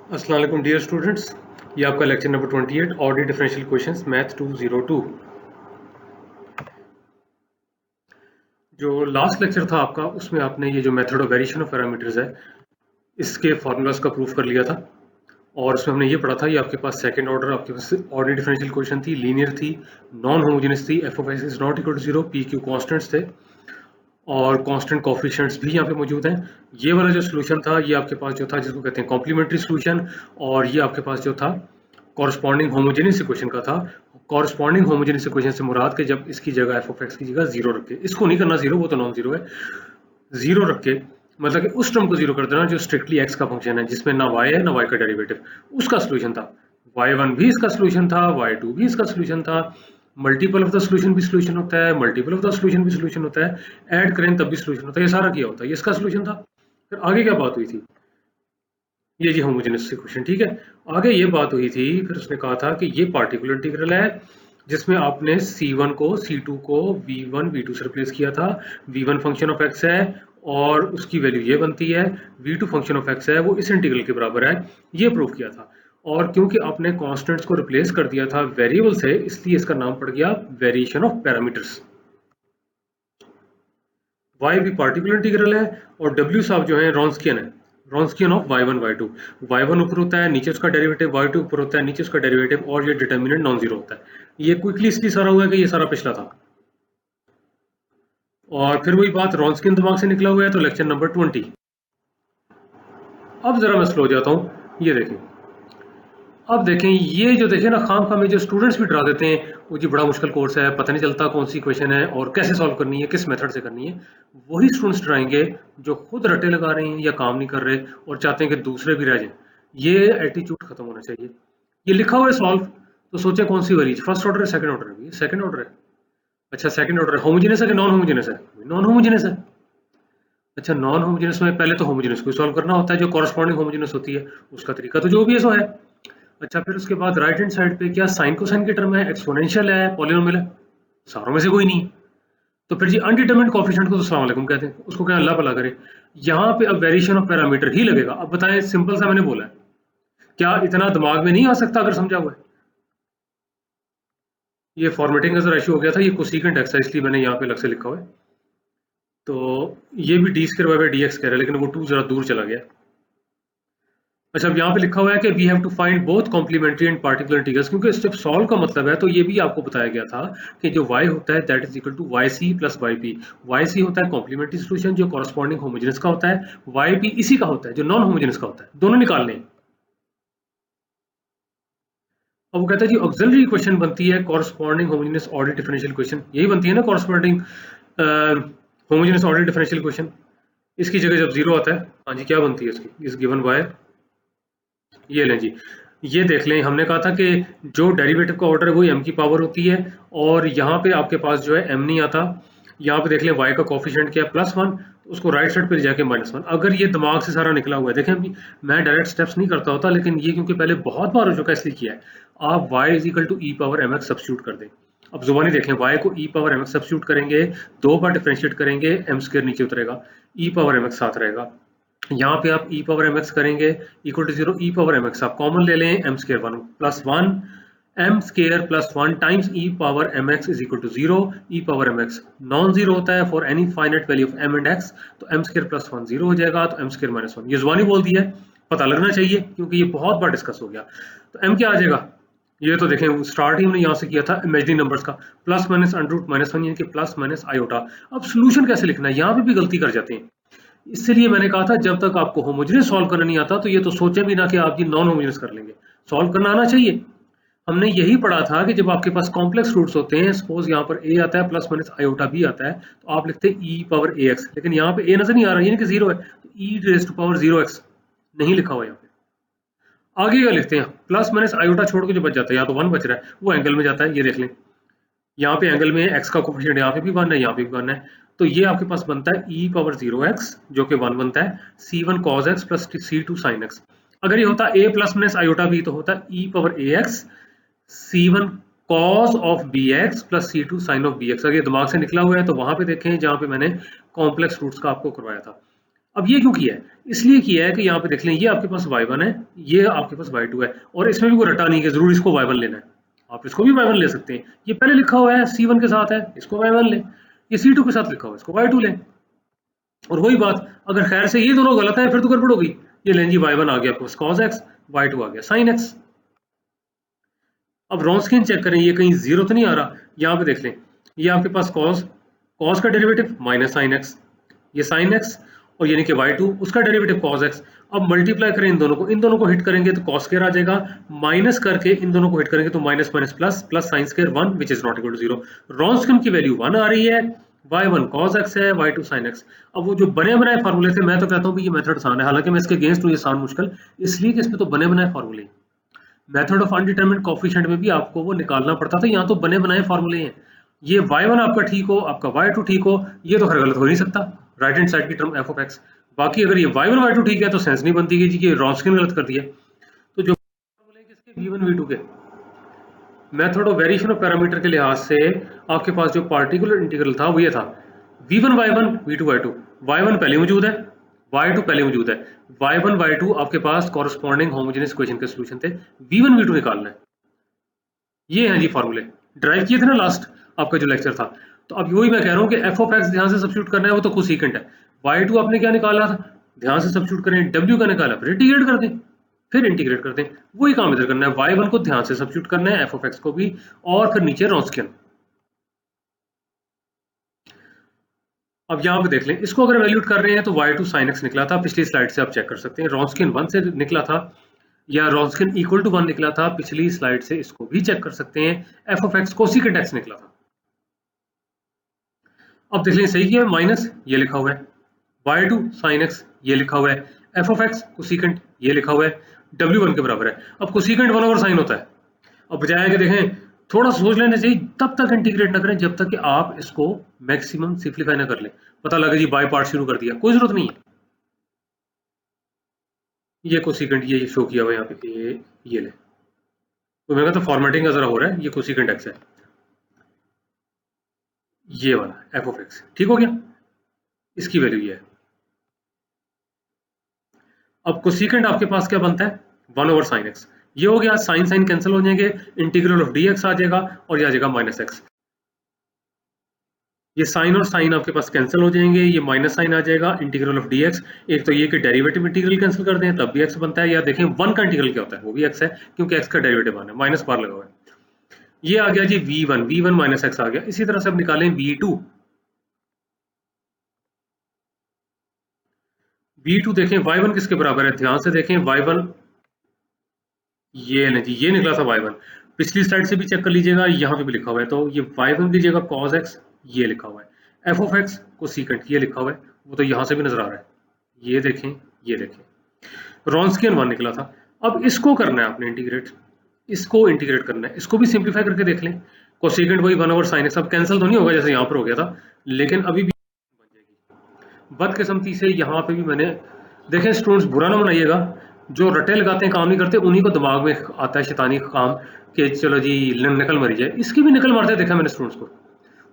अस्सलाम वालेकुम dear students, ये आपका lecture number 28 ordinary differential questions math 202। जो लास्ट लेक्चर था आपका, उसमें आपने ये जो method of variation of parameters है इसके फार्मूलाज का प्रूफ कर लिया था। और उसमें हमने ये पढ़ा था, ये आपके पास सेकंड ऑर्डर आपके पास ऑर्डिनरी डिफरेंशियल क्वेश्चन थी, लीनियर थी, नॉन होमोजेनियस थी, F of X is not equal to zero, P Q constants थे और कांस्टेंट कोफिशिएंट्स भी यहाँ पे मौजूद हैं। ये वाला जो सोल्यूशन था ये आपके पास जो था जिसको कहते हैं कॉम्प्लीमेंट्री सोल्यूशन, और ये आपके पास जो था कॉरस्पॉन्डिंग होमोजेनियस इक्वेशन का था। कॉरस्पॉन्डिंग होमोजेनियस इक्वेशन से मुराद के जब इसकी जगह एफ ऑफ एक्स की जगह जीरो रखे, इसको नहीं करना जीरो, वो तो नॉन जीरो है, जीरो रख के मतलब कि उस टर्म को जीरो कर देना जो स्ट्रिक्टली एक्स का फंक्शन है, जिसमें ना वाई है ना वाई का डेरिवेटिव, उसका सोल्यूशन था। y1 भी इसका सोल्यूशन था, y2 भी इसका सोल्यूशन था, मल्टीपल ऑफ द सोल्यूशन भी सोल्यूशन होता है, मल्टीपल ऑफ द सोल्यूशन भी सोल्यूशन होता है, ऐड करें तब भी सोल्यूशन होता है, ये सारा किया होता है, ये इसका सोल्यूशन था। फिर आगे क्या बात हुई थी, ये जी होमोजेनियस इक्वेशन, ठीक है। आगे ये बात हुई थी, फिर उसने कहा था कि ये पार्टिकुलर इंटीग्रल है जिसमें आपने c1 को c2 को v1 v2 से रिप्लेस किया था। v1 फंक्शन ऑफ x है और उसकी वैल्यू ये बनती है, v2 फंक्शन ऑफ x है वो इस इंटीग्रल के बराबर है, ये प्रूव किया था। और क्योंकि आपने कांस्टेंट्स को रिप्लेस कर दिया था वेरिएबल से, इसलिए इसका नाम पड़ गया वेरिएशन ऑफ पैरामीटर्स। y भी पार्टिकुलर इंटीग्रल है और w साहब जो है रॉन्स्कियन है, रॉन्स्कियन ऑफ y1 y2। y1 ऊपर होता है, नीचे उसका डेरिवेटिव, y2 ऊपर होता है, नीचे उसका डेरिवेटिव, और ये डिटर्मिनेंट नॉन जीरो होता है। ये क्विकली इसलिए सारा हुआ है कि ये सारा पिछला था। और फिर वही बात रॉन्स्कियन दिमाग से निकला हुआ है, तो लेक्चर नंबर 20। अब जरा मैं स्लो जाता हूँ, ये देखें, अब देखें, ये जो देखें ना खाम खाम में जो स्टूडेंट्स भी डरा देते हैं, वो जी बड़ा मुश्किल कोर्स है, पता नहीं चलता कौन सी क्वेश्चन है और कैसे सॉल्व करनी है, किस मेथड से करनी है। वही स्टूडेंट्स डराएंगे जो खुद रटे लगा रहे हैं या काम नहीं कर रहे और चाहते हैं कि दूसरे भी रह जाएं। ये एटीट्यूड खत्म होना चाहिए। ये लिखा हुआ है सॉल्व, तो सोचे कौन सी वरीज, फर्स्ट ऑर्डर है सेकंड ऑर्डर है? सेकंड ऑर्डर है। अच्छा सेकंड ऑर्डर है, होमोजेनियस है कि नॉन होमोजेनियस है? नॉन होमोजेनियस है। अच्छा नॉन होमोजेनियस में पहले तो होमोजेनियस को सॉल्व करना होता है, जो कॉरस्पॉन्डिंग होमोजेनियस होती है उसका तरीका तो जो भी है सो है। अच्छा फिर उसके बाद राइट हैंड साइड पे क्या साइन कोसाइन की टर्म है, एक्सपोनेंशियल है, पॉलिनोमियल है? सारों में से कोई नहीं। तो फिर जी अनडिटरमिनेड कोएफिशिएंट को तो अस्सलाम वालेकुम कहते हैं, उसको क्या अल्लाह भला करे। यहाँ पे अब वेरिएशन ऑफ पैरामीटर ही लगेगा। अब बताएं, सिंपल सा मैंने बोला है, क्या इतना दिमाग में नहीं आ सकता अगर समझा हुआ है? ये फॉर्मेटिंग का जरा इशू हो गया था, ये कोसेकेंट एक्स है इसलिए मैंने यहाँ पे अलग से लिखा हुआ है। तो ये भी D square by D x कह रहा है, लेकिन वो 2 जरा दूर चला गया। अच्छा अब यहाँ पे लिखा हुआ है कि we have to find both complementary and particular integrals, क्योंकि जब सॉल्व का मतलब है तो ये भी आपको बताया गया था कि जो y होता है that is equal to Y C plus Y P. Y C होता है कॉम्प्लीमेंट्री सोल्यूशन जो कॉरस्पॉन्डिंग होमोजेनियस का होता है, वाई पी इसी का होता है जो नॉन होमोजेनियस का होता है, दोनों निकालने हैं। अब वो कहता है जी ऑक्सिलरी इक्वेशन बनती है corresponding homogeneous order differential equation, यही बनती है ना corresponding homogeneous order differential equation. इसकी जगह जब जीरो आता है, हाँ जी क्या बनती है इसकी, इज गिवन बाय, ये लें जी, ये देख लें, हमने कहा था कि जो डेरिवेटिव का ऑर्डर है वही m की पावर होती है, और यहाँ पे आपके पास जो है m नहीं आता। यहाँ पे देख लें y का कोफिशिएंट क्या है +1, तो उसको राइट साइड पे जाके -1। अगर ये दिमाग से सारा निकला हुआ है, देखें अभी मैं डायरेक्ट स्टेप्स नहीं करता होता, लेकिन ये क्योंकि पहले बहुत बार हो चुका है इसलिए किया है। आप y is equal to E power mx substitute कर दें। अब जुबानी देखें, y को ई पावर mx सब्स्टिट्यूट करेंगे, 2 बार डिफरेंशिएट करेंगे, m स्क्वायर नीचे उतरेगा, ई पावर mx साथ रहेगा। यहाँ पे आप e पावर mx करेंगे equal to 0, e power mx आप कॉमन ले लें, m square 1 plus 1, m square plus 1 times e power mx is equal to 0। e power mx non zero होता है for any finite value of m and x, तो m square plus 1 zero हो जाएगा, तो m square minus 1। ये जुबानी बोल दिया है, पता लगना चाहिए क्योंकि ये बहुत बार डिस्कस हो गया। तो m क्या आ जाएगा, ये तो देखें स्टार्ट ही हमने यहाँ से किया था इमेजिनरी नंबर्स का, प्लस माइनस अंडर रूट -1 यानी कि प्लस माइनस आयोटा। अब सोल्यूशन कैसे लिखना है, यहाँ पे भी गलती कर जाते हैं। इसलिए मैंने कहा था जब तक आपको होमोजेनियस सॉल्व करना नहीं आता तो ये तो सोचे भी ना कि आप ये नॉन होमोजेनियस कर लेंगे, सॉल्व करना आना चाहिए। हमने यही पढ़ा था कि जब आपके पास कॉम्प्लेक्स रूट्स होते हैं, सपोज यहाँ पर a आता है प्लस माइनस आयोटा b आता है, तो आप लिखते हैं e पावर ax, लेकिन यहाँ पे a नजर नहीं आ रहा, यानी कि जीरो है, तो e raise to power 0x नहीं लिखा हुआ यहाँ पे। आगे का लिखते हैं, प्लस माइनस आयोटा छोड़ के जो बच जाता है, या तो 1 बच रहा है, वो एंगल में जाता है, ये देख लें, यहाँ पे एंगल में x का कोफिशिएंट यहाँ पे भी 1 है, यहाँ पे भी 1 है, तो ये आपके पास बनता है e पावर 0x जो कि 1 बनता है, c1 cos x plus c2 sin x। अगर ये होता a plus minus iota b तो होता e power ax c1 cos of bx plus c2 sin of bx। अगर ये दिमाग से निकला हुआ है तो वहां पे देखें जहां पे मैंने कॉम्प्लेक्स रूट्स का आपको करवाया था। अब ये क्यों किया है? इसलिए किया है कि यहाँ पे देख लें, ये आपके पास y1 है, ये आपके पास y2 है, और इसमें भी कोई रटा नहीं कि जरूर इसको y1 लेना है। आप इसको भी y1 ले सकते हैं। ये पहले लिखा हुआ है c1 के साथ है, इसको y1 लें। ये c2 के साथ लिखा हुआ है, इसको y2 लें। और वही बात, अगर खैर से ये दोनों गलत है फिर तो गड़बड़ होगी। ये लें जी, y1 आ गया आपके पास cos x, y2 आ गया sin x। अब रॉन्स्कियन चेक करें, ये कहीं जीरो तो नहीं आ रहा। यहाँ पे देख लें, ये आपके पास cos का डेरिवेटिव माइनस साइन एक्स, ये साइन एक्स, और यानी कि y2 उसका डेरिवेटिव cos x। अब मल्टीप्लाई करें इन दोनों को हिट करेंगे तो cos स्क्वायर आ जाएगा, माइनस करके इन दोनों को हिट करेंगे तो minus minus plus, plus sine square 1 which is not equal to 0। Wronskian की वैल्यू 1 आ रही है, y1 cos x है, y2 sin x। अब वो जो बने बनाए फार्मूले थे, मैं तो कहता हूँ कि ये मेथड आसान है, हालांकि मैं इसके अगेंस्ट हूँ, ये आसान मुश्किल इसलिए कि इसमें तो बने बनाए फार्मूले। मेथड ऑफ अनडिटरमिनेड कोफिशिएंट में भी आपको वो निकालना पड़ता था, यहाँ तो बने बनाए फार्मूले हैं। ये y1 आपका ठीक हो, आपका y2 ठीक हो, ये तो खैर गलत हो नहीं सकता, राइट हैंड साइड की टर्म f ऑफ x। बाकी अगर ये y1 y2 ठीक है तो सेंस नहीं बनती कि जी कि रॉन्स्कियन गलत कर दिया। तो जो फार्मूले किसके, v1 v2 के। Method of variation of parameter के लिहाज से आपके पास जो पार्टिकुलर इंटीग्रल था वो ये था, v1 y1 v2 y2। y1 पहले मौजूद है, y2 पहले मौजूद है, y1 y2 आपके पास कॉरस्पॉन्डिंग होमोजेनियस इक्वेशन के सॉल्यूशन थे, v1 v2 निकालना है। ये हैं जी फार्मूले, ड्राइव किए थे ना लास्ट आपका जो लेक्चर था। तो अब वही मैं कह रहा हूँ कि एफ ऑफ एक्स ध्यान से सब्स्टिट्यूट करना है, वो तो कोसेकेंट है। y2 आपने क्या निकाला था, ध्यान से सब्स्टिट्यूट करें, w का निकाला, फिर इंटीग्रेट कर दें, फिर इंटीग्रेट कर दें। वही काम इधर करना है, y1 को ध्यान से सब्स्टिट्यूट करना है, एफ ऑफ एक्स को भी, और फिर नीचे रॉन्स्कियन। अब यहाँ पे देख लें, इसको अगर वैल्यूट कर रहे हैं तो y2 sin x निकला था, पिछली स्लाइड से आप चेक कर सकते हैं। रॉन्स्कियन 1 से निकला था, या रॉन्स्कियन इक्वल टू 1 निकला था, पिछली स्लाइड से इसको भी चेक कर सकते हैं। F of x cosecant x निकला था। अब देख लें सही किया, माइनस ये लिखा हुआ है, y2 sin x ये लिखा हुआ है, एफ ऑफ एक्स कोसेकेंट ये लिखा हुआ है, w1 के बराबर है। अब कोसेकेंट 1 ओवर साइन होता है। अब बजाय कि देखें, थोड़ा सोच लेना चाहिए, तब तक इंटीग्रेट ना करें जब तक कि आप इसको मैक्सिमम सिंप्लीफाई ना कर लें। पता लगे जी बाय पार्ट शुरू कर दिया, कोई जरूरत नहीं है। ये कोसेकेंट ये शो किया हुआ है यहाँ पे, ये ले, तो मैंने कहा तो फॉर्मेटिंग का जरा हो रहा है, ये कोसेकेंट एक्स है, ये वाला एफ ऑफ एक्स, ठीक हो गया, इसकी वैल्यू ये है। अब कोसेकेंट आपके पास क्या बनता है, 1 ओवर साइन एक्स, ये हो गया, साइन साइन कैंसिल हो जाएंगे, इंटीग्रल ऑफ डी एक्स आ जाएगा, और ये आ जाएगा माइनस एक्स। ये साइन और साइन आपके पास कैंसिल हो जाएंगे, ये माइनस साइन आ जाएगा, इंटीग्रल ऑफ डी एक्स। एक तो ये कि डेरिवेटिव इंटीग्रल कैंसिल कर दें तब भी एक्स बनता है, या देखें 1 का इंटीग्रल क्या होता है, वो भी एक्स है, क्योंकि एक्स का डेरिवेटिव आना है, माइनस बार लगा हुआ है। ये आ गया जी v1 माइनस एक्स आ गया। इसी तरह से अब निकालें v2 देखें, y1 किसके बराबर है, ध्यान से देखें, y1 ये नहीं जी, ये निकला था y1, पिछली स्लाइड से भी चेक कर लीजिएगा, यहाँ पे भी लिखा हुआ है। तो ये y1 की जगह cos x ये लिखा हुआ है, f ऑफ x कोसेकेंट ये लिखा हुआ है, वो तो यहाँ से भी नजर आ रहा है, ये देखें, ये देखें, रॉन्स्कियन 1 निकला था। अब इसको करना है आपने इंटीग्रेट, इसको इंटीग्रेट करना है, इसको भी सिंप्लीफाई करके देख लें। कोसेकेंट वही 1 ओवर साइन एक्स, अब कैंसिल तो नहीं होगा जैसे यहाँ पर हो गया था, लेकिन अभी भी बन जाएगी। बदकिस्मती से यहाँ पे भी मैंने, देखें स्टूडेंट्स बुरा ना बनाइएगा, जो रटे लगाते हैं काम नहीं करते, उन्हीं को दिमाग में आता है शैतानी काम कि चलो जी निकल मरी जाए, इसकी भी निकल मारते देखा मैंने स्टूडेंट्स को।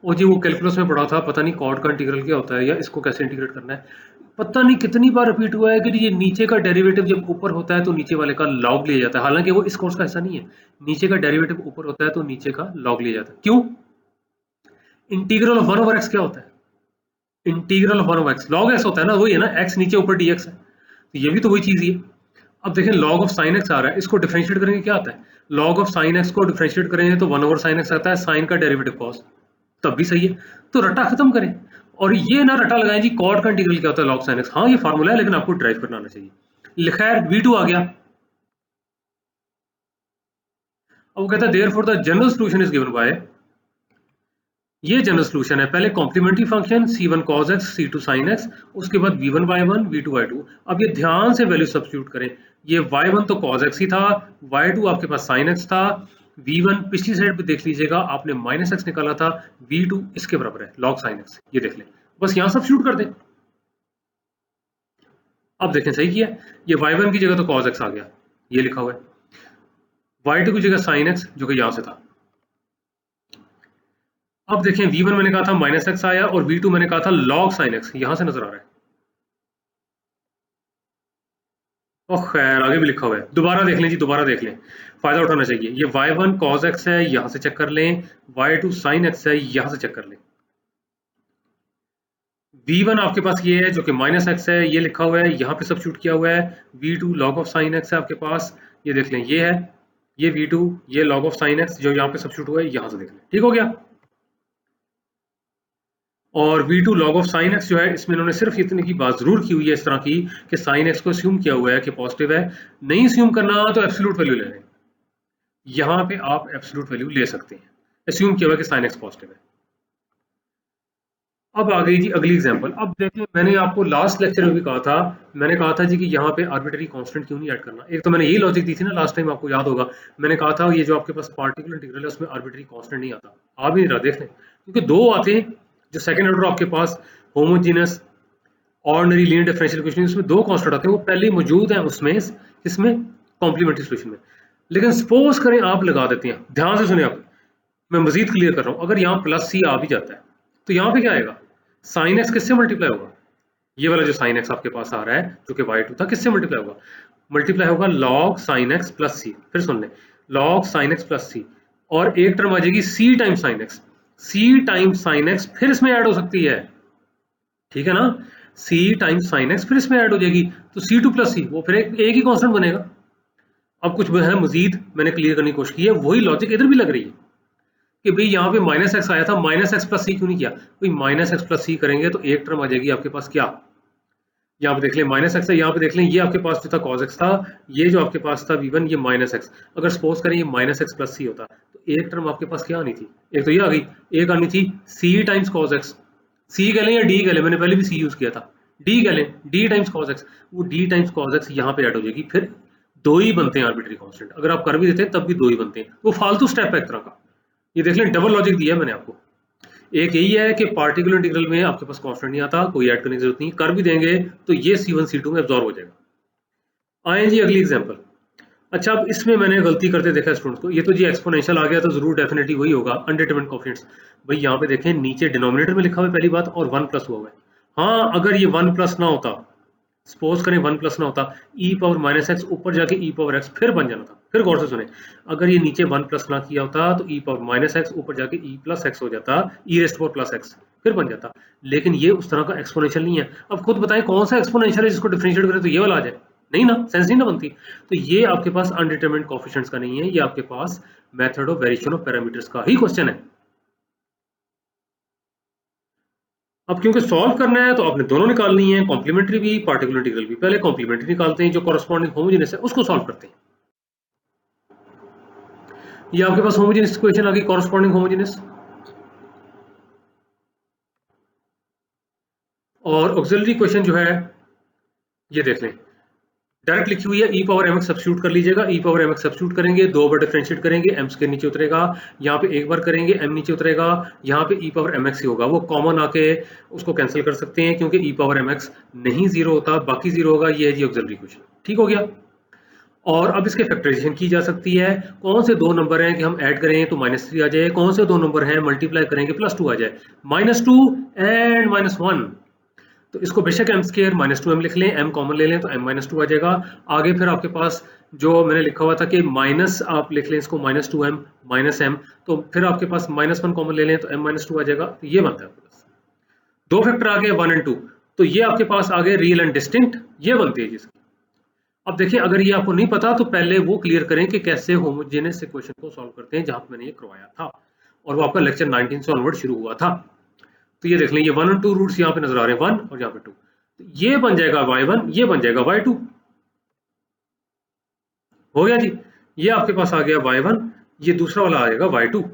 और जी वो कैलकुलस में पढ़ा था, पता नहीं कॉर्ड का इंटीग्रल क्या होता है, या इसको कैसे इंटीग्रेट करना है, पता नहीं कितनी बार रिपीट हुआ है कि ये नीचे का डेरिवेटिव जब ऊपर होता है तो नीचे वाले का लॉग लिया जाता है। हालांकि वो इस कोर्स का ऐसा नहीं है, नीचे का डेरिवेटिव ऊपर होता है तो नीचे का लॉग लिया जाता है। क्यों? इंटीग्रल ऑफ 1 ओवर एक्स क्या होता है, integral of 1 over x log x होता है ना, वही है ना, एक्स नीचे ऊपर डी एक्स है, तो ये भी तो वही चीज ही है। अब देखें लॉग ऑफ साइन एक्स आ रहा है, इसको डिफरेंशिएट करेंगे क्या आता है, लॉग ऑफ साइन एक्स को डिफरेंशिएट करेंगे तो 1 ओवर साइन एक्स आता है, साइन का डेरिवेटिव कॉस, तब भी सही है। तो रटा खत्म करें, और ये ना रटा लगाएं जी कॉड का इंटीग्रल क्या होता है लॉग साइन एक्स, हाँ ये फार्मूला है लेकिन आपको ड्राइव करना आना चाहिए। खैर v2 आ गया। अब वो कहता है therefore the general solution is given by, ये जनरल सॉल्यूशन है, पहले complementary function c1 cos x c2 sin x, उसके बाद v1 y1 v2 y2। अब ये ध्यान से वैल्यू सब्स्टिट्यूट करें, ये y1 तो cos x ही था, y2 आपके पास sin x था, v1 पिछली साइड पे देख लीजिएगा आपने माइनस एक्स निकाला था, v2 इसके बराबर है log sin x, ये देख लें, बस यहाँ सब्स्टिट्यूट कर दें। अब देखें सही किया, ये y1 की जगह तो cos x आ गया, ये लिखा हुआ है, y2 की जगह sin x जो कि यहाँ से था। अब देखें v1 मैंने कहा था माइनस एक्स आया, और v2 मैंने कहा था log sin x, यहां से नजर आ रहा है। और खैर आगे भी लिखा हुआ है, दोबारा देख लें जी, दोबारा देख लें, फायदा उठाना चाहिए। ये y1 cos x है, यहां से चेक कर लें, y2 sin x है, यहां से चेक कर लें। v1 आपके पास ये है जो कि माइनस एक्स है, ये लिखा हुआ है, यहाँ पे सब्स्टिट्यूट किया हुआ है। v2 log of sine x है आपके पास, ये देख लें, ये है, ये v2, ये log ऑफ साइन एक्स जो यहाँ पे सब्स्टिट्यूट हुआ है, यहाँ से देख लें, ठीक हो गया। और v2 log of sine x जो है, इसमें इन्होंने सिर्फ इतने की बात जरूर की हुई है इस तरह की कि साइन एक्स को अस्यूम किया हुआ है कि पॉजिटिव है। नहीं अस्यूम करना तो एब्सोल्यूट वैल्यू ले लें, यहाँ पे आप एब्सोल्यूट वैल्यू ले सकते हैं, अस्यूम किया हुआ है कि साइन एक्स पॉजिटिव है। अब आ गई जी अगली एग्जांपल। अब देखिए, मैंने आपको लास्ट लेक्चर में भी कहा था, मैंने कहा था जी कि यहाँ पे आर्बिट्ररी कांस्टेंट क्यों नहीं ऐड करना। एक तो मैंने यही लॉजिक दी थी ना लास्ट टाइम, आपको याद होगा, मैंने कहा था ये जो आपके पास पार्टिकुलर इंटीग्रल है उसमें आर्बिट्ररी कांस्टेंट नहीं आता, आ भी नहीं रहा, देख लें, क्योंकि दो आते हैं जो सेकंड ऑर्डर आपके पास homogeneous ordinary linear differential equation, उसमें दो कांस्टेंट आते हैं, वो पहले ही मौजूद हैं उसमें, इसमें कॉम्प्लीमेंट्री सॉल्यूशन में। लेकिन सपोज करें आप लगा देते हैं, ध्यान से सुने आप, मैं मजीद क्लियर कर रहा हूं, अगर यहाँ प्लस सी आ भी जाता है तो यहाँ पे क्या आएगा, साइन एक्स किससे मल्टीप्लाई होगा, ये वाला जो साइन एक्स आपके पास आ रहा है जो कि y2 था, किससे मल्टीप्लाई होगा, मल्टीप्लाई होगा log sin x प्लस सी। फिर सुन लें, log sin x प्लस सी, और एक टर्म आ जाएगी c times sin x, c times sin x फिर इसमें ऐड हो सकती है, ठीक है ना, c टाइम्स sin x फिर इसमें ऐड हो जाएगी, तो c2 प्लस सी, वो फिर एक ही कांस्टेंट बनेगा। अब कुछ है मजीद मैंने क्लियर करने की कोशिश की है, वही लॉजिक इधर भी लग रही है कि भाई यहाँ पे माइनस एक्स आया था, माइनस एक्स प्लस सी क्यों नहीं किया, भाई माइनस एक्स प्लस सी करेंगे तो एक टर्म आ जाएगी आपके पास क्या, यहाँ पे देख लें माइनस एक्स है, यहाँ पे देख लें ये आपके पास जो था cos x था, ये जो आपके पास था v1 ये माइनस एक्स, अगर सपोज करें ये माइनस एक्स प्लस सी होता तो एक टर्म आपके पास क्या आनी थी, एक तो ये आ गई, एक आनी थी c times cos x, c कह लें या d कह लें, मैंने पहले भी c यूज किया था, d कह लें, d टाइम्स cos x, वो d टाइम्स cos x यहाँ पे ऐड हो जाएगी, फिर दो ही बनते हैं आर्बिट्री कांस्टेंट, अगर आप कर भी देते हैं तब भी दो ही बनते हैं, वो फालतू स्टेप है एक तरह का। ये देख लें डबल लॉजिक दिया है मैंने आपको, एक यही है कि पार्टिकुलर इंटीग्रल में आपके पास कांस्टेंट नहीं आता, कोई ऐड करने की जरूरत नहीं, कर भी देंगे तो ये C1 C2 में एब्जॉर्ब हो जाएगा। आए जी अगली एग्जांपल। अच्छा, अब इसमें मैंने गलती करते देखा स्टूडेंट को, ये तो जी एक्सपोनेंशियल आ गया तो जरूर डेफिनेटली वही होगा अनडिटरमिन्ड कोएफिशिएंट्स। भाई यहाँ पे देखें नीचे डिनोमिनेटर में लिखा हुआ है पहली बात, और 1 प्लस हुआ है। हाँ, अगर ये 1 प्लस ना होता, सपोज करें 1 प्लस ना होता, e पावर माइनस एक्स ऊपर जाके e पावर x फिर बन जाना था। फिर गौर से सुने, अगर ये नीचे 1 प्लस ना किया होता तो e पावर माइनस एक्स ऊपर जाके e प्लस एक्स हो जाता, e rest power plus x फिर बन जाता, लेकिन ये उस तरह का एक्सपोनेंशियल नहीं है। अब खुद बताएं कौन सा एक्सपोनेंशियल है जिसको डिफरेंशिएट करें तो ये वाला आ जाए, नहीं ना, सेंस नहीं ना बनती। तो ये आपके पास अनडिटरमिन्ड कोएफिशिएंट्स का नहीं है, ये आपके पास method of variation of parameters का ही क्वेश्चन है। अब क्योंकि सॉल्व करना है तो आपने दोनों निकालनी है, कॉम्प्लीमेंट्री भी पार्टिकुलर इंटीग्रल भी। पहले कॉम्प्लीमेंट्री निकालते हैं, जो कॉरेस्पॉन्डिंग होमोजेनस है उसको सॉल्व करते हैं। ये आपके पास होमोजेनस इक्वेशन आ गई, कॉरेस्पॉन्डिंग होमोजेनस, और ऑक्सिलरी इक्वेशन जो है ये देख लें, डायरेक्ट लिखी हुई है, e पावर mx सब्स्टिट्यूट कर लीजिएगा, e पावर mx सब्स्टिट्यूट करेंगे, दो बार डिफरेंशिएट करेंगे, m स्क्वायर नीचे उतरेगा, यहाँ पे एक बार करेंगे m नीचे उतरेगा, यहाँ पे e पावर mx ही होगा, वो कॉमन आके उसको कैंसिल कर सकते हैं क्योंकि e पावर mx नहीं जीरो होता, बाकी जीरो होगा। ये है जी ऑक्सिलरी इक्वेशन, ठीक हो गया। और अब इसके फैक्टराइजेशन की जा सकती है, कौन से दो नंबर हैं कि हम ऐड करें तो -3 आ जाए, कौन से दो नंबर हैं मल्टीप्लाई करेंगे +2 आ जाए, -2 एंड -1, तो इसको बेशक m स्क्वायर -2m लिख लें, m कॉमन ले लें तो m -2 आ जाएगा। आगे फिर आपके पास जो मैंने लिखा हुआ था कि माइनस आप लिख लें इसको -2m -m, तो फिर आपके पास -1 कॉमन ले लें तो m -2 आ जाएगा, तो ये बनता है आपके पास। दो फैक्टर आ गए 1 एंड 2, तो ये आपके पास आ गए रियल एंड डिस्टिंक्ट, ये बनती है जिसकी। अब देखिए, अगर ये आपको नहीं पता तो पहले वो क्लियर करें कि कैसे होमोजेनस इक्वेशन को सॉल्व करते हैं, जहां पे मैंने ये करवाया था, और वो आपका लेक्चर 19 से ऑनवर्ड शुरू हुआ था। तो ये देख लें, ये 1 और 2 रूट्स यहाँ पे नजर आ रहे हैं, 1 और यहाँ पे 2, तो ये बन जाएगा y1, ये बन जाएगा y2, हो गया जी। ये आपके पास आ गया y1, ये दूसरा वाला आ जाएगा y2।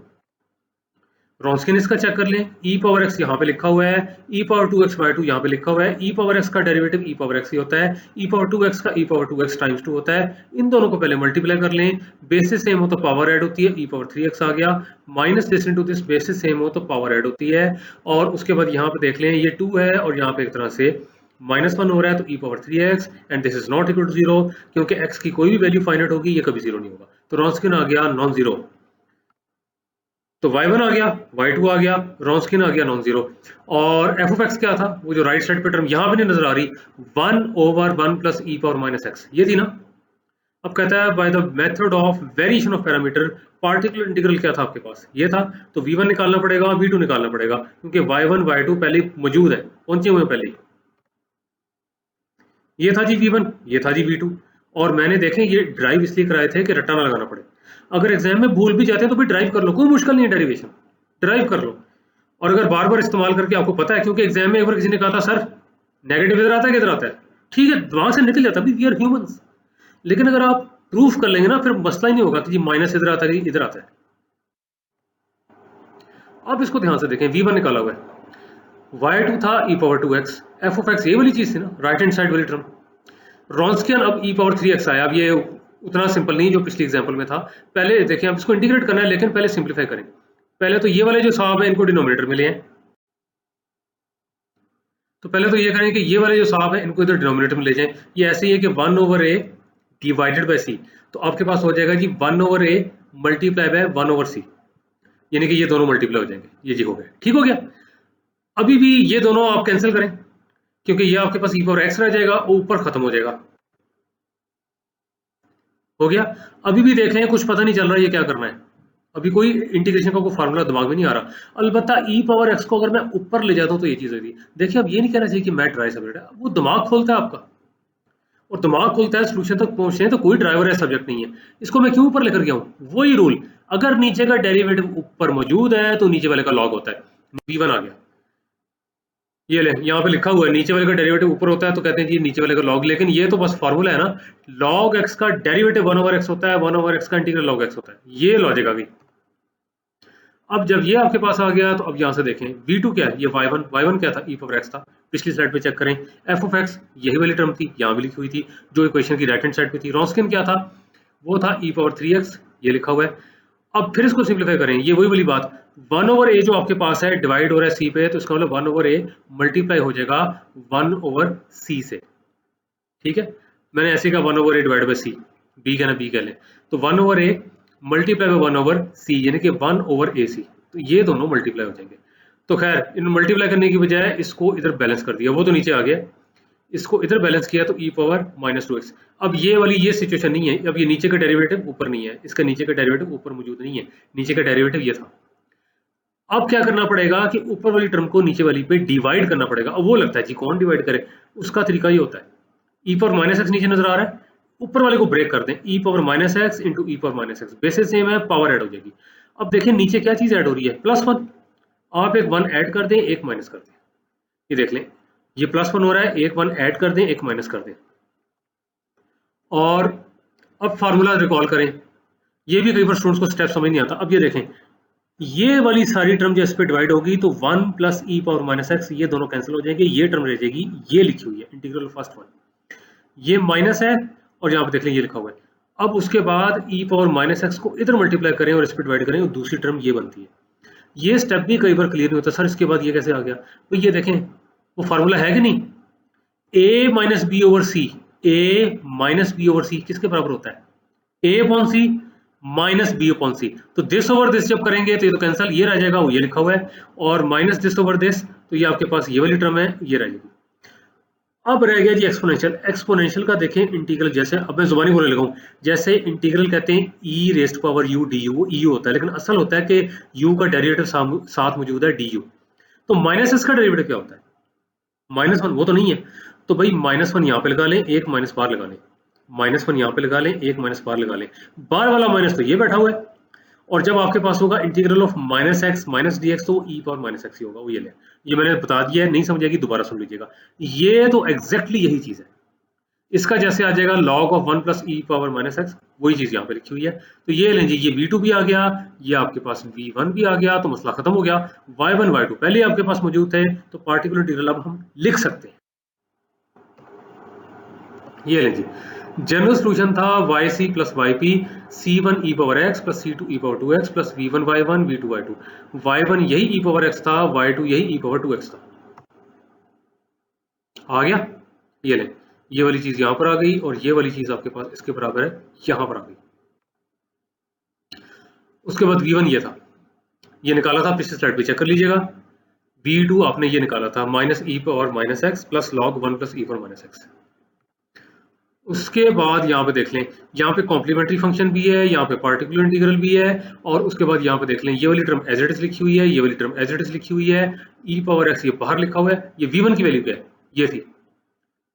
रॉन्स्किन इसका चेक कर लें, e पावर x यहाँ पे लिखा हुआ है, e पावर 2x बाय 2 यहाँ पे लिखा हुआ है, e पावर x का डेरिवेटिव e पावर x ही होता है, e पावर 2x का e पावर 2x टाइम्स 2 होता है। इन दोनों को पहले मल्टीप्लाई कर लें, बेसिस सेम हो तो पावर ऐड होती है, e पावर 3x आ गया, minus this into this, basis same हो तो पावर ऐड होती है, और उसके बाद यहाँ पे देख लें ये 2 है और यहाँ पे एक तरह से -1 हो रहा है, तो e power 3x and this is not equal to 0, क्योंकि x की कोई भी वैल्यू फाइनाइट होगी ये कभी जीरो नहीं होगा, तो रॉन्स्किन आ गया नॉन जीरो। तो y1 आ गया, y2 आ गया, रॉन्स्कियन आ गया नॉन जीरो, और एफ ऑफ एक्स क्या था, वो जो राइट साइड पे टर्म यहां पे नहीं नजर आ रही, 1/1 plus E power minus x, ये थी ना। अब कहता है by the method of variation of parameter particular integral क्या था आपके पास, ये था। तो v1 निकालना पड़ेगा, v2 निकालना पड़ेगा, क्योंकि y1 y2 पहले मौजूद है, पहुंचे हुए पहले ही। ये था जी v1, ये था जी v2, और मैंने देखें ये ड्राइव इसलिए कराए थे कि रट्टा ना लगाना पड़े। अगर एग्जाम में भूल भी जाते हैं तो भी ड्राइव कर लो, कोई मुश्किल नहीं है, डेरिवेशन ड्राइव कर लो। और अगर बार बार इस्तेमाल करके आपको पता है, क्योंकि एग्जाम में एक बार किसी ने कहा था सर नेगेटिव इधर आता है किधर आता है, ठीक है दिमाग से निकल जाता है, वी आर ह्यूमंस। लेकिन अगर आप प्रूफ कर लेंगे ना, फिर मसला ही नहीं होगा कि जी माइनस इधर आता है इधर आता है। अब इसको ध्यान से देखें, v1 निकाला हुआ है, y2 था e power 2x, f of x ये वाली चीज थी ना, राइट हैंड साइड वाली टर्म। रॉन्स्कियन अब e पावर 3x आया। अब ये उतना सिंपल नहीं जो पिछले एग्जांपल में था। पहले देखें, अब इसको इंटीग्रेट करना है, लेकिन पहले सिंपलीफाई करें। पहले तो ये वाले जो साहब है इनको डिनोमिनेटर में ले आए, तो पहले तो ये करें कि ये वाले जो साहब है इनको इधर डिनोमिनेटर में ले जाएं। ये ऐसे ही है कि 1/a डिवाइडेड बाय c, तो आपके पास हो जाएगा जी 1/a मल्टीप्लाई बाय 1/c, यानी कि ये दोनों मल्टीप्लाई हो जाएंगे, ये जी हो गया, ठीक हो गया। अभी भी ये दोनों आप कैंसिल करें, क्योंकि ये आपके पास e पावर x रह जाएगा, वो ऊपर खत्म हो जाएगा, हो गया। अभी भी देखें कुछ पता नहीं चल रहा है ये क्या करना है, अभी कोई इंटीग्रेशन का कोई फार्मूला दिमाग में नहीं आ रहा। अलबत्ता e पावर x को अगर मैं ऊपर ले जाता हूं तो ये चीज होगी। देखिए अब ये नहीं कहना चाहिए कि मैं ड्राई सब्जेक्ट है, वो दिमाग खोलता है आपका, और दिमाग खोलता है सोल्यूशन तक पहुंचते हैं तो कोई ड्राइवर है सब्जेक्ट नहीं है। इसको मैं क्यों ऊपर लेकर गया हूं, वही रूल, अगर नीचे का डेरिवेटिव ऊपर मौजूद है तो नीचे वाले का लॉग होता है। v1 आ गया, ये ले यहाँ पे लिखा हुआ है नीचे वाले का डेरिवेटिव ऊपर होता है तो कहते हैं कि नीचे वाले का लॉग, लेकिन ये तो बस फार्मूला है ना, लॉग एक्स का डेरिवेटिव 1/x होता है, 1/x का इंटीग्रल लॉग एक्स होता है, ये लॉजिक आ गई। अब जब ये आपके पास आ गया तो अब यहाँ से देखें v2 क्या है, ये y1 क्या था, e पावर x था। पिछली स्लाइड पे चेक करें, f ऑफ x यही वाली टर्म थी, यहाँ भी लिखी हुई थी जो इक्वेशन की राइट हैंड साइड पे थी। रॉन्स्कियन क्या था, वो था e पावर 3x, ये लिखा हुआ है। अब फिर इसको सिंप्लीफाई करें, ये वही वाली बात, 1/a जो आपके पास है डिवाइड हो रहा है c पे, तो इसका मतलब 1/a मल्टीप्लाई हो जाएगा 1/c से, ठीक है। मैंने ऐसे कहा 1/a divide by c, b कहना b कह लें, तो 1/a मल्टीप्लाई बाई 1/c, यानी कि 1/ac, तो ये दोनों मल्टीप्लाई हो जाएंगे। तो खैर इन मल्टीप्लाई करने की बजाय इसको इधर बैलेंस कर दिया, वो तो नीचे आ गया, इसको इधर बैलेंस किया तो e पावर -2x। अब ये वाली ये सिचुएशन नहीं है, अब ये नीचे का डेरिवेटिव ऊपर नहीं है, इसका नीचे का डेरिवेटिव ऊपर मौजूद नहीं है, नीचे का डेरिवेटिव ये था। अब क्या करना पड़ेगा कि ऊपर वाली टर्म को नीचे वाली पे डिवाइड करना पड़ेगा। अब वो लगता है जी कौन डिवाइड करे, उसका तरीका ये होता है, e पावर -x नीचे नजर आ रहा है, ऊपर वाले को ब्रेक कर दें, e power -x into e power -x, basis same है, पावर ऐड हो जाएगी। अब देखिए नीचे क्या चीज ऐड हो रही है, +1, आप एक 1 ऐड कर दें, एक माइनस कर दें, ये देख लें, ये +1 हो रहा है, एक 1 ऐड कर दें, एक माइनस कर दें। और अब फार्मूला रिकॉल करें, ये भी कई बार स्टूडेंट्स को स्टेप समझ नहीं आता। अब ये देखें, ये वाली सारी टर्म जो इस पे डिवाइड होगी तो 1 प्लस e पावर -x, ये दोनों कैंसिल हो जाएंगे, ये टर्म रह जाएगी, ये लिखी हुई है इंटीग्रल फर्स्ट वन, ये माइनस है, और यहाँ पे देख लें ये लिखा हुआ है। अब उसके बाद e पावर -x को इधर मल्टीप्लाई करें और इस पे डिवाइड करें, और दूसरी टर्म ये बनती है। ये स्टेप भी कई बार क्लियर नहीं होता, सर इसके बाद ये कैसे आ गया, तो ये देखें वो फार्मूला है कि नहीं, a minus B over C, a minus B over C किसके बराबर होता है, a upon C minus B upon C. तो दिस ओवर दिस जब करेंगे तो ये तो कैंसिल, ये रह जाएगा, वो ये लिखा हुआ है, और माइनस दिस ओवर दिस, तो ये आपके पास ये वाली टर्म है, ये रह जाएगी। अब रह गया जी एक्सपोनेंशियल। एक्सपोनेंशियल का देखें इंटीग्रल, जैसे अब मैं जुबानी बोलने लगा हूं, जैसे इंटीग्रल कहते हैं e rest power u du, वो eu होता है, लेकिन असल होता है कि u का डेरिवेटिव साथ मौजूद है du। तो -s का डेरिवेटिव क्या होता है, -1, वो तो नहीं है, तो भाई -1 यहाँ पे लगा लें, एक माइनस बार लगा लें, -1 यहाँ पे लगा लें, एक माइनस बार लगा लें, बार वाला माइनस तो ये बैठा हुआ है, और जब आपके पास होगा integral of -x minus dx, तो e पावर -x ही होगा, वो ये ले, ये मैंने बता दिया है, नहीं समझेगी दोबारा सुन लीजिएगा, ये तो एग्जैक्टली यही चीज है। इसका जैसे आ जाएगा log of 1 plus e power -x, वही चीज यहाँ पे लिखी हुई है। तो ये लें जी, ये v2 भी आ गया, ये आपके पास v1 भी आ गया, तो मसला खत्म हो गया। y1 y2 पहले आपके पास मौजूद थे, तो पार्टिकुलर इंटीग्रल अब हम लिख सकते हैं। ये लें जी, जनरल सोल्यूशन था yc plus yp, c1 e power x plus c2 e power 2x plus v1 y1 v2 y2, y1 यही e पावर x था, y2 यही e पावर 2x था। आ गया, ये लें, ये वाली चीज यहां पर आ गई, और ये वाली चीज आपके पास इसके बराबर है, यहां पर आ गई। उसके बाद v1 ये था, ये निकाला था पिछली स्लाइड पे, चेक कर लीजिएगा। v2 आपने ये निकाला था minus E power minus X plus log 1 plus E power minus X. उसके बाद यहाँ पे देख लें, यहाँ पे कॉम्प्लीमेंट्री फंक्शन भी है, यहाँ पे पार्टिकुलर इंटीग्रल भी है, और उसके बाद यहाँ पे देख लें ये वाली टर्म एज इट इज लिखी हुई है, ये वाली टर्म एज इट इज लिखी हुई है, ई पावर एक्स ये बाहर लिखा हुआ है, ये v1 की वैल्यू क्या है, ये थी,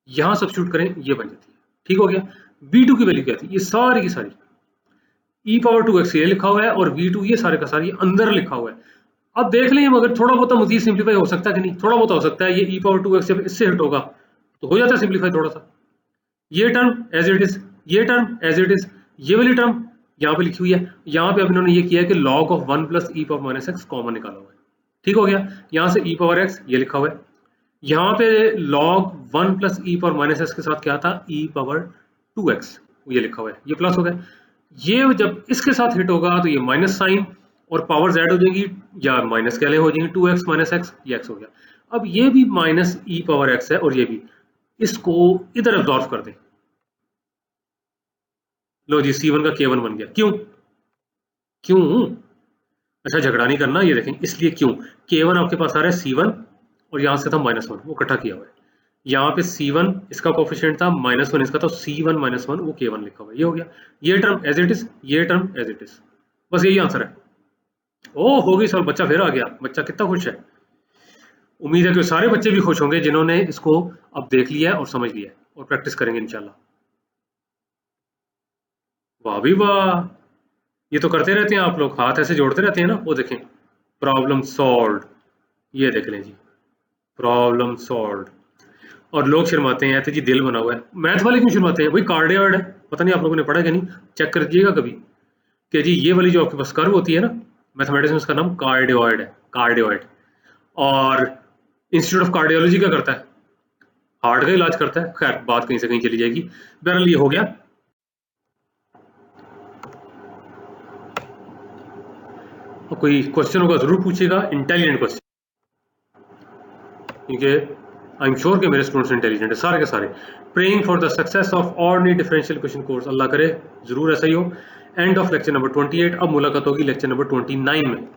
यहाँ सब्स्टिट्यूट करें ये बन जाती है, ठीक हो गया। v2 की वैल्यू क्या थी, ये सारी की सारी e पावर 2x ये लिखा हुआ है, और v2 ये सारे का सारा ये अंदर लिखा हुआ है। अब देख लें मगर थोड़ा बहुत मजीद सिंप्लीफाई हो सकता है कि नहीं, थोड़ा बहुत हो सकता है, ये e पावर 2x जब इससे हिट होगा तो हो जाता है सिंप्लीफाई थोड़ा सा। ये टर्म एज इट इज, ये टर्म एज इट इज, ये वाली टर्म यहाँ पे लिखी हुई है, यहाँ पे अब इन्होंने ये किया है कि log of 1 plus E power minus x common निकाला हुआ है, ठीक हो गया। यहाँ से e पावर x ये लिखा हुआ है, यहाँ पे log 1 plus E power minus x के साथ क्या था, e पावर 2x ये लिखा हुआ है, ये प्लस हो गया। ये जब इसके साथ हिट होगा तो ये माइनस साइन और पावर z हो जाएगी या माइनस कैले हो जाएंगी, 2x माइनस एक्स, ये x हो गया। अब ये भी माइनस ई पावर x है और ये भी, इसको इधर एब्जॉर्व कर दें, लो जी c1 का k1 बन गया। क्यों क्यों, अच्छा झगड़ा नहीं करना, ये देखें इसलिए क्यों, k1 आपके पास आ रहा है c1 और यहाँ से था -1, वो इकट्ठा किया हुआ है, यहाँ पे c1 इसका कोफिशिएंट था, -1 इसका, तो c1 -1 वो k1 लिखा हुआ है, ये हो गया। ये टर्म एज इट इज, ये टर्म एज इट इज, बस यही आंसर है। ओ हो गई सर, बच्चा फिर आ गया, बच्चा कितना खुश है। उम्मीद है कि सारे बच्चे भी खुश होंगे जिन्होंने इसको अब देख लिया है और समझ लिया है और प्रैक्टिस करेंगे इंशाल्लाह। वाह भी वाह, ये तो करते रहते हैं आप लोग, हाथ ऐसे जोड़ते रहते हैं ना। वो देखें प्रॉब्लम सॉल्व, ये देख लें जी प्रॉब्लम सॉल्व। और लोग शर्माते हैं तो जी दिल बना हुआ है, मैथ वाले क्यों शर्माते हैं भाई, कार्डियोइड है, पता नहीं आप लोगों ने पढ़ा कि नहीं, चेक कर दीजिएगा कभी कि जी ये वाली जो आपके पास कर्व होती है ना, मैथमेटिक्स में उसका नाम कार्डियोइड है, कार्डियोइड। और इंस्टीट्यूट ऑफ कार्डियोलॉजी क्या करता है, हार्ट का इलाज करता है। खैर बात कहीं से कहीं चली जाएगी, बहरहाल ये हो गया। तो कोई क्वेश्चन होगा जरूर पूछिएगा, इंटेलिजेंट क्वेश्चन, क्योंकि आई एम श्योर कि मेरे स्टूडेंट्स इंटेलिजेंट है सारे के सारे। Praying for the success of ordinary differential question course, Allah करे जरूर ऐसा ही हो। एंड ऑफ लेक्चर नंबर 28, अब मुलाकात होगी लेक्चर नंबर 29 में।